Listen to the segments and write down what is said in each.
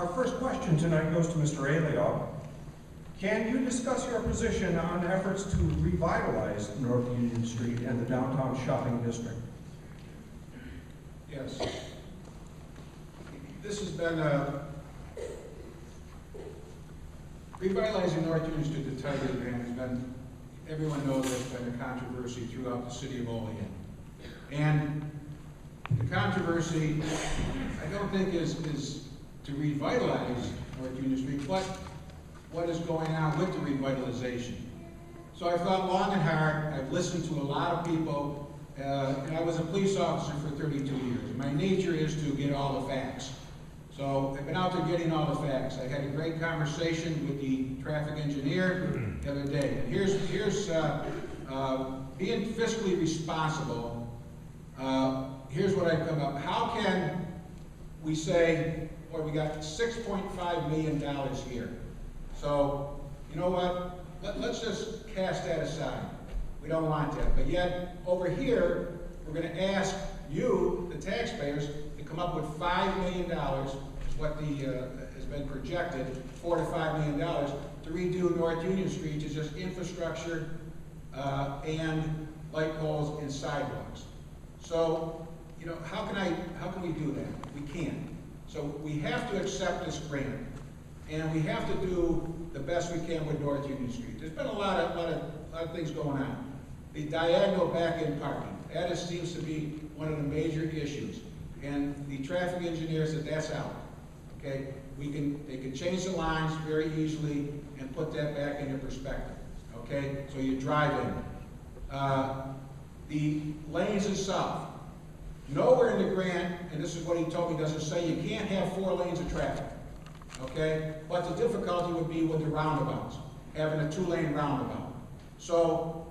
Our first question tonight goes to Mr. Olean. Can you discuss your position on efforts to revitalize North Union Street and the downtown shopping district? Yes. This has been revitalizing North Union Street, the Tiger Grant, has been, everyone knows it's been a controversy throughout the city of Olean. And the controversy, I don't think is to revitalize North Union Street, but what is going on with the revitalization. So I've thought long and hard. I've listened to a lot of people, and I was a police officer for 32 years. My nature is to get all the facts. So I've been out there getting all the facts. I had a great conversation with the traffic engineer the other day. And here's being fiscally responsible. Here's what I've come up. How can we say, boy, we got $6.5 million here. So, you know what? Let's just cast that aside. We don't want that. But yet, over here, we're going to ask you, the taxpayers, to come up with $5 million, is what has been projected, $4 to $5 million, to redo North Union Street to just infrastructure and light poles and sidewalks. So, you know, how can we do that? We can't. So we have to accept this grant, and we have to do the best we can with North Union Street. There's been a lot of things going on. The diagonal back-end parking, that seems to be one of the major issues. And the traffic engineer said that's out. Okay, they can change the lines very easily and put that back into perspective. Okay, so you drive in. The lanes and south. Nowhere in the grant, and this is what he told me, doesn't say you can't have 4 lanes of traffic. Okay? But the difficulty would be with the roundabouts, having a 2-lane roundabout. So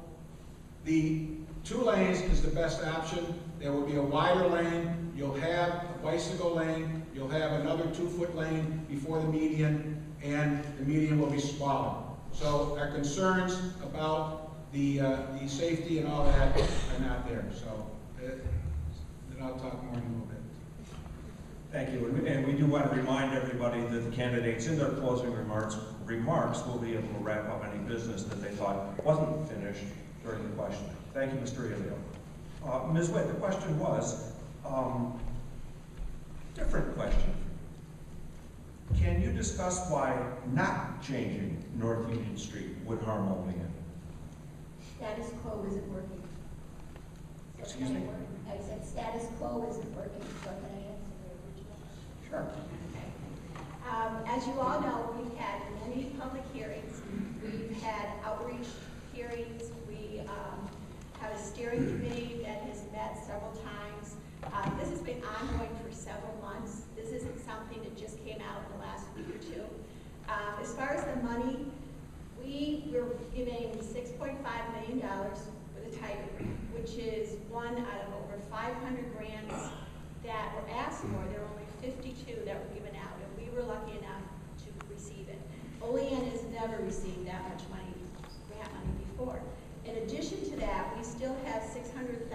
the 2 lanes is the best option. There will be a wider lane. You'll have a bicycle lane. You'll have another 2-foot lane before the median, and the median will be smaller. So our concerns about the safety and all that are not there. So then I'll talk more in a little bit. Thank you. And we do want to remind everybody that the candidates in their closing remarks will be able to wrap up any business that they thought wasn't finished during the question. Thank you, Mr. Olean. Ms. Witt, the question was, different question. Can you discuss why not changing North Union Street would harm Olean? Status quo isn't working. Excuse me? I said status quo isn't working, so can I answer the original? Sure. Okay. As you all know, we've had many public hearings. We've had outreach hearings. We have a steering committee that has met several times. This has been ongoing for several months. This isn't something that just came out in the last week or two. As far as the money, we were giving $6.5 million for the Tiger Grant, which is one out of over 500 grants that were asked for. There were only 52 that were given out, and we were lucky enough to receive it. Olean has never received that much money, grant money before. In addition to that, we still have $600,000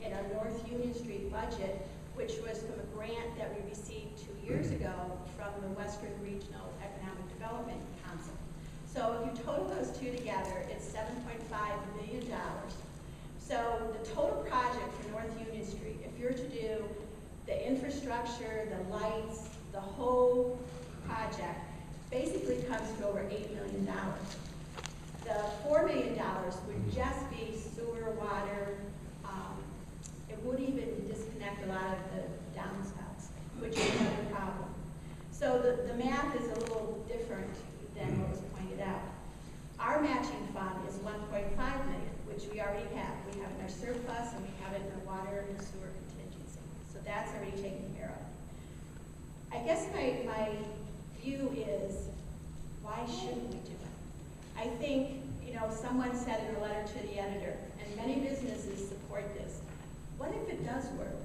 in our North Union Street budget, which was from a grant that we received 2 years ago from the Western Regional Economic Development Council. So if you total those two together, it's $7.5 million. So the total project for North Union Street, if you're to do the infrastructure, the lights, the whole project, basically comes to over $8 million. The $4 million would just be sewer, water. It would even disconnect a lot of the downspouts, which is another problem. So the math is a little different than what was pointed out. Our matching fund is $1.5 million, which we already have. We have in our surplus, and we have it in our water and sewer contingency. So that's already taken care of. I guess my view is, why shouldn't we do it? I think, someone said in a letter to the editor, and many businesses support this, what if it does work?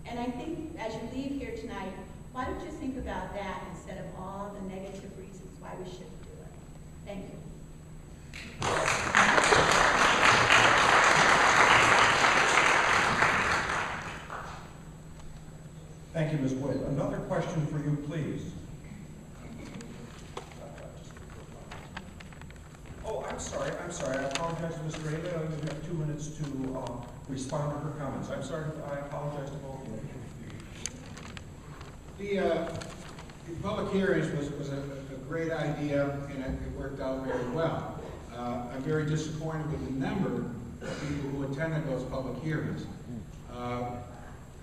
And I think as you leave here tonight, why don't you think about that instead of all the negative reasons why we shouldn't do it? Thank you. Thank you, Ms. Wood. Another question for you, please. I'm sorry, I apologize to Ms. Ray. You have 2 minutes to respond to her comments. I'm sorry, I apologize to both of you. The public hearings was a great idea, and it worked out very well. I'm very disappointed with the number of people who attended those public hearings.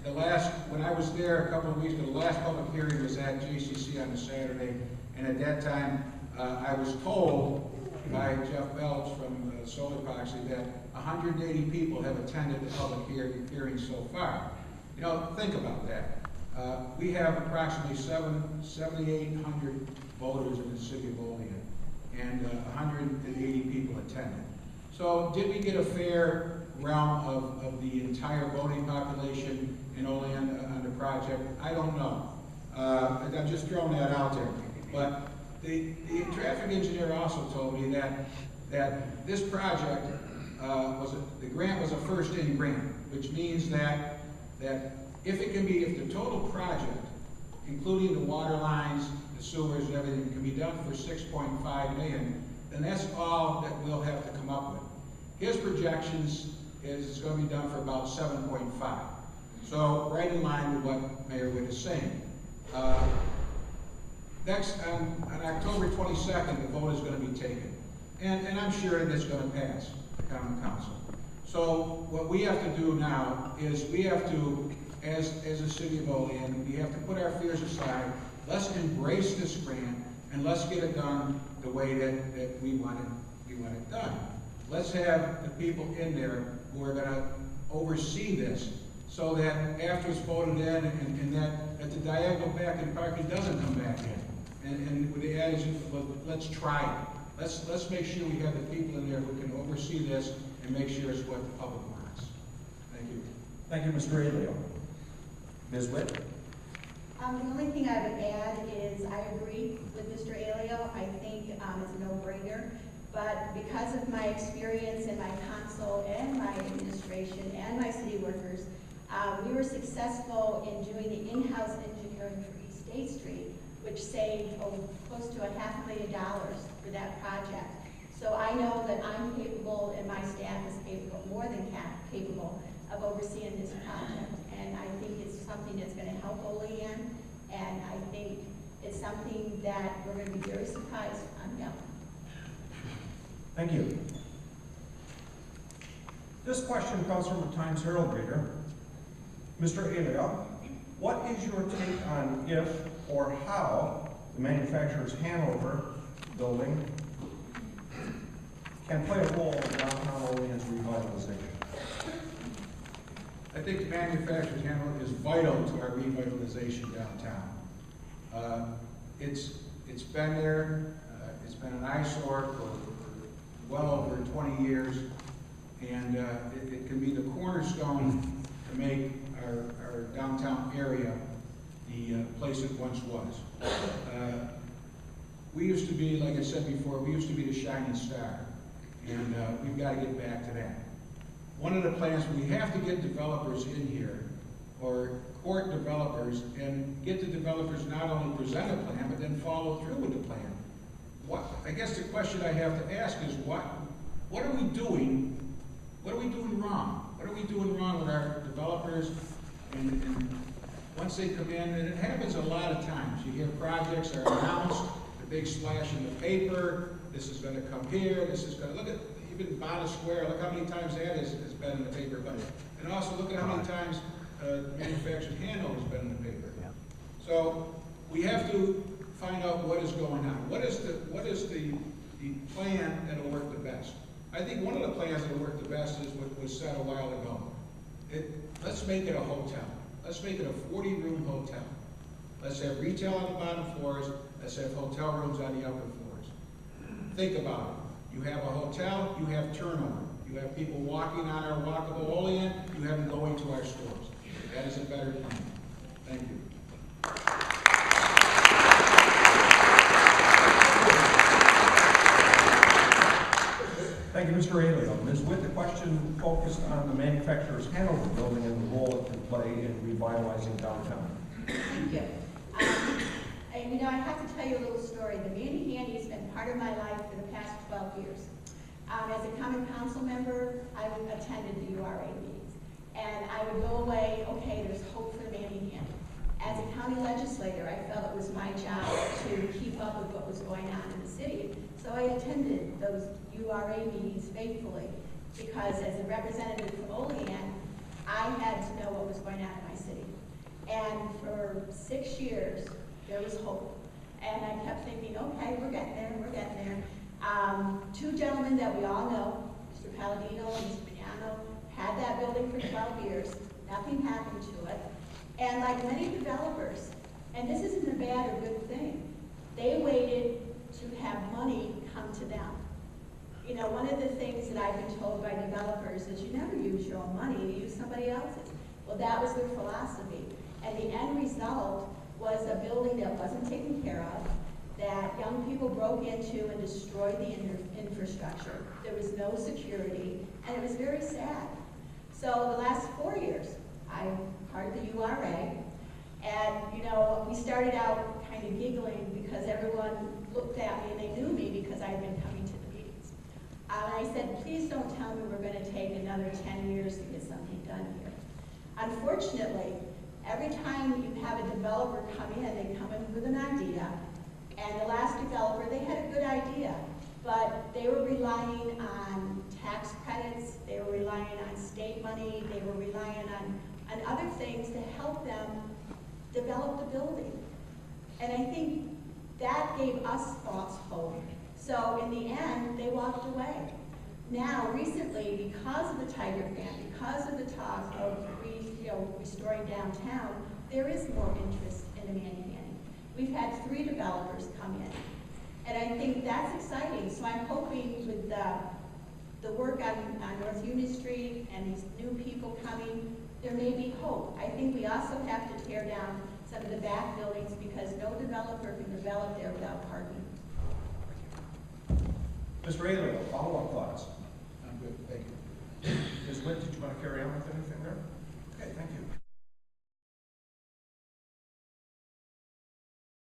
When I was there a couple of weeks ago, the last public hearing was at JCC on a Saturday, and at that time, I was told by Jeff Belch from Solar Epoxy that 180 people have attended the public hearing so far. You know, think about that. We have approximately 7,800 voters in the city of Olean, and 180 people attended. So did we get a fair realm of the entire voting population in Olean on the project? I don't know. I'm just throwing that out there. But the traffic engineer also told me that this project the grant was a first-in grant, which means that if the total project, including the water lines, the sewers, and everything, can be done for $6.5 million, then that's all that we'll have to come up with. His projections is it's going to be done for about 7.5. So right in line with what Mayor Witt is saying. Next, on October 22nd, the vote is going to be taken. And I'm sure that's going to pass the Common Council. So what we have to do now is we have to, as a city of Olean, we have to put our fears aside. Let's embrace this grant and let's get it done the way that we want it done. Let's have the people in there who are going to oversee this so that after it's voted in and that the diagonal back in parking doesn't come back in. And with the attitude, well, let's try it. Let's make sure we have the people in there who can oversee this and make sure it's what the public wants. Thank you. Thank you, Mr. Ailio. Ms. Witt? The only thing I would add is I agree with Mr. Ailio. I think it's a no-brainer. But because of my experience in my council and my administration and my city workers, we were successful in doing the in-house engineering for East State Street, which saved close to $500,000 for that project. So I know that I'm capable, and my staff is capable, more than capable, of overseeing this project. And I think it's something that's going to help Olean, and I think it's something that we're going to be very surprised on them. Thank you. This question comes from the Times Herald reader. Mr. Ailio, what is your take on if or how the manufacturer's Hanover building can play a role in downtown Olean's revitalization? I think the manufacturer's Hanover is vital to our revitalization downtown. It's been there. It's been an eyesore for well over 20 years, and it can be the cornerstone to make our downtown area the place it once was. We used to be, like I said before, we used to be the shining star, and we've got to get back to that. One of the plans, we have to get developers in here, or court developers, and get the developers not only present a plan, but then follow through with the plan. I guess the question I have to ask is, what are we doing? What are we doing wrong? What are we doing wrong with our developers? And once they come in, and it happens a lot of times. You hear projects are announced, the big splash in the paper, this is going to come here, this is going to, look at, even Bada Square, look how many times that has been in the paper. But, and also look at how many times manufactured Hanover has been in the paper. Yeah. So we have to find out what is going on. What is the plan that will work the best? I think one of the plans that will work the best is what was said a while ago. Let's make it a hotel. Let's make it a 40-room hotel. Let's have retail on the bottom floors. Let's have hotel rooms on the upper floors. Think about it. You have a hotel, you have turnover. You have people walking on our walkable Olean, you have them going to our stores. That is a better plan. Thank you. Thank you, Mr. Ailio. Ms. Witt, the question focused on the manufacturer's Hanover building and the role it can play in revitalizing downtown. Thank you. And I have to tell you a little story. The Manny Handy has been part of my life for the past 12 years. As a common council member, I attended the URA meetings. And I would go away, okay, there's hope for Manningham. As a county legislator, I felt it was my job to keep up with what was going on in the city. So I attended those URA meetings faithfully because as a representative from Olean, I had to know what was going on in my city. And for 6 years, there was hope. And I kept thinking, okay, we're getting there, we're getting there. Two gentlemen that we all know, Mr. Palladino and Mr. Mignano, had that building for 12 years. Nothing happened to it. And like many developers, and this isn't a bad or good thing, they waited to have money come to them. You know, one of the things that I've been told by developers is you never use your own money, you use somebody else's. Well, that was their philosophy. And the end result was a building that wasn't taken care of, that young people broke into and destroyed the infrastructure. There was no security, and it was very sad. So the last 4 years, I'm part of the URA, and you know, we started out kind of giggling because everyone looked at me and they knew me because I had been coming to the meetings. And I said, please don't tell me we're going to take another 10 years to get something done here. Unfortunately, every time you have a developer come in, they come in with an idea, and the last developer, they had a good idea, but they were relying on tax credits, they were relying on state money, they were relying on other things to help them develop the building. And I think that gave us false hope. So in the end, they walked away. Now, recently, because of the Tiger Grant, because of the talk of restoring downtown, there is more interest in the Manningham. We've had 3 developers come in, and I think that's exciting. So I'm hoping with the work on North Union Street and these new people coming, there may be hope. I think we also have to tear down some of the back buildings because no developer can develop there without parking. Mr. Alien, follow-up thoughts? I'm good, thank you. Ms. Witt, did you want to carry on with anything there? Okay, thank you.